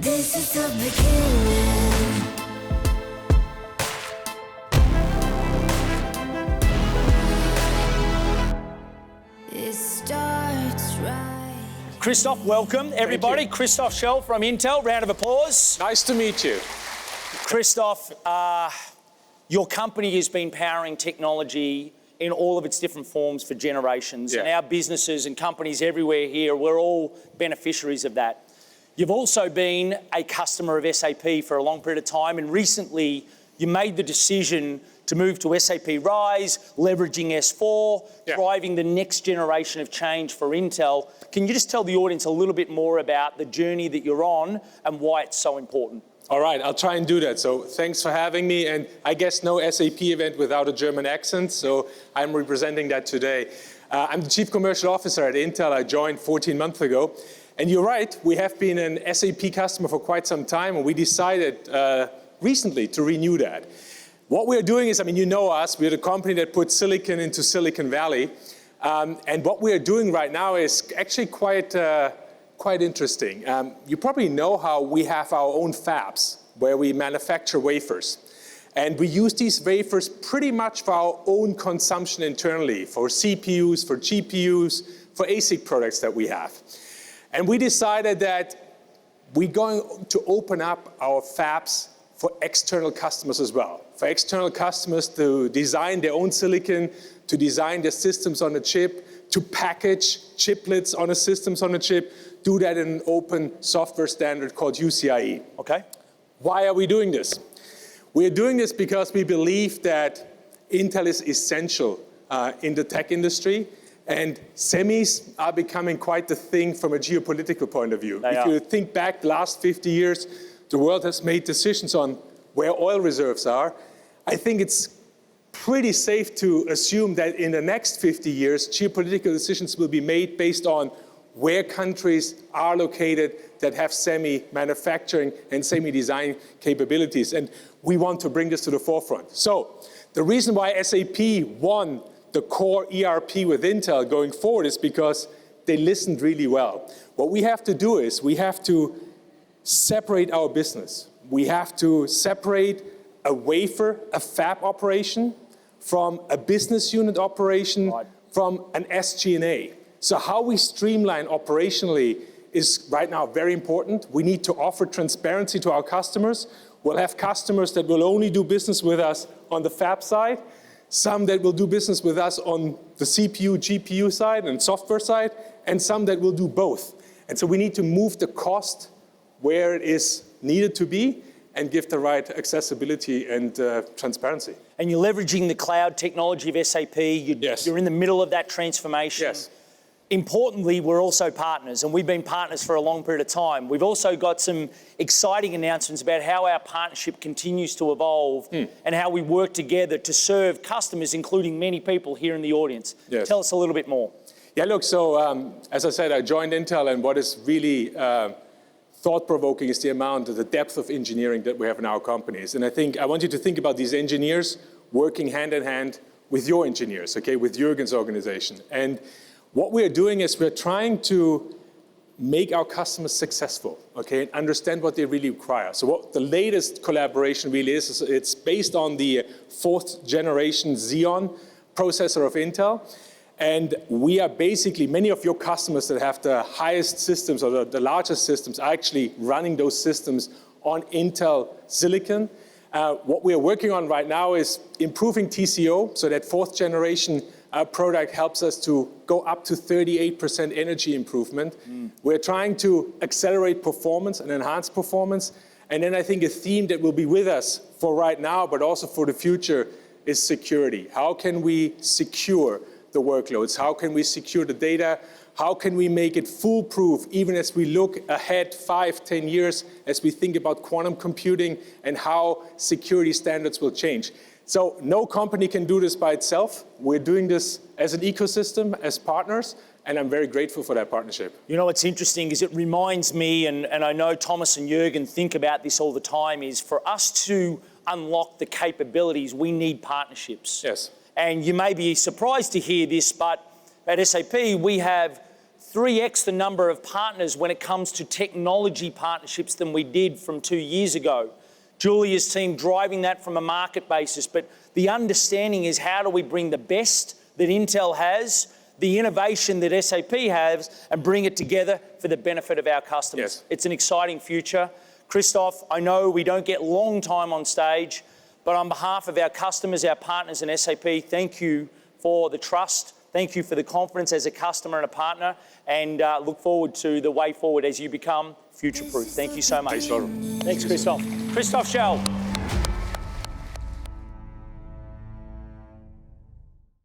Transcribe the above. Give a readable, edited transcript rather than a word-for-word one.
This is the beginning. It starts right. Christoph, welcome everybody. Christoph Schell from Intel, round of applause. Nice to meet you. Christoph, your company has been powering technology in all of its different forms for generations. Yeah. And our businesses and companies everywhere here, we're all beneficiaries of that. You've also been a customer of SAP for a long period of time, and recently you made the decision to move to SAP Rise, leveraging S4, driving the next generation of change for Intel. Can you just tell the audience a little bit more about the journey that you're on and why it's so important? All right, I'll try and do that. So thanks for having me. And I guess no SAP event without a German accent, so I'm representing that today. I'm the Chief Commercial Officer at Intel. I joined 14 months ago. And you're right, we have been an SAP customer for quite some time, and we decided recently to renew that. What we're doing is, I mean, you know us, we're the company that puts silicon into Silicon Valley. And what we're doing right now is actually quite interesting. You probably know how we have our own fabs where we manufacture wafers. And we use these wafers pretty much for our own consumption internally, for CPUs, for GPUs, for ASIC products that we have. And we decided that we're going to open up our fabs for external customers as well. For external customers to design their own silicon, to design their systems on a chip, to package chiplets on a systems on a chip, do that in an open software standard called UCIe. Okay. Why are we doing this? We're doing this because we believe that Intel is essential in the tech industry, and semis are becoming quite the thing from a geopolitical point of view. If you think back the last 50 years, the world has made decisions on where oil reserves are. I think it's pretty safe to assume that in the next 50 years, geopolitical decisions will be made based on where countries are located that have semi-manufacturing and semi-design capabilities. And we want to bring this to the forefront. So the reason why SAP won the core ERP with Intel going forward is because they listened really well. What we have to do is we have to separate our business. We have to separate a wafer, a fab operation, from a business unit operation, from an SG&A. So how we streamline operationally is right now very important. We need to offer transparency to our customers. We'll have customers that will only do business with us on the fab side, some that will do business with us on the CPU, GPU side and software side, and some that will do both. And so we need to move the cost where it is needed to be and give the right accessibility and transparency. And you're leveraging the cloud technology of SAP. You're in the middle of that transformation. Yes. Importantly, we're also partners, and we've been partners for a long period of time. We've also got some exciting announcements about how our partnership continues to evolve and how we work together to serve customers, including many people here in the audience. Yes. Tell us a little bit more. Yeah, look, so as I said, I joined Intel, and what is really thought-provoking is the depth of engineering that we have in our companies. And I want you to think about these engineers working hand in hand with your engineers, okay, with Jürgen's organization. And what we're doing is we're trying to make our customers successful, okay, and understand what they really require. So what the latest collaboration really is it's based on the 4th generation Xeon processor of Intel. And we are basically, many of your customers that have the highest systems or the largest systems are actually running those systems on Intel silicon. What we are working on right now is improving TCO, so that 4th generation product helps us to go up to 38% energy improvement. We're trying to accelerate performance and enhance performance. And then I think a theme that will be with us for right now, but also for the future, is security. How can we secure the workloads? How can we secure the data? How can we make it foolproof, even as we look ahead 5, 10 years, as we think about quantum computing and how security standards will change? So no company can do this by itself. We're doing this as an ecosystem, as partners, and I'm very grateful for that partnership. You know what's interesting is it reminds me, and I know Thomas and Jürgen think about this all the time, is for us to unlock the capabilities, we need partnerships. Yes. And you may be surprised to hear this, but at SAP, we have 3x the number of partners when it comes to technology partnerships than we did from 2 years ago. Julia's team driving that from a market basis, but the understanding is how do we bring the best that Intel has, the innovation that SAP has, and bring it together for the benefit of our customers. Yes. It's an exciting future. Christoph, I know we don't get long time on stage, but on behalf of our customers, our partners and SAP, thank you for the trust. Thank you for the confidence as a customer and a partner, and look forward to the way forward as you become future-proof. Thank you so much. Thanks, Laura. Thanks, Christoph. Christoph Schell.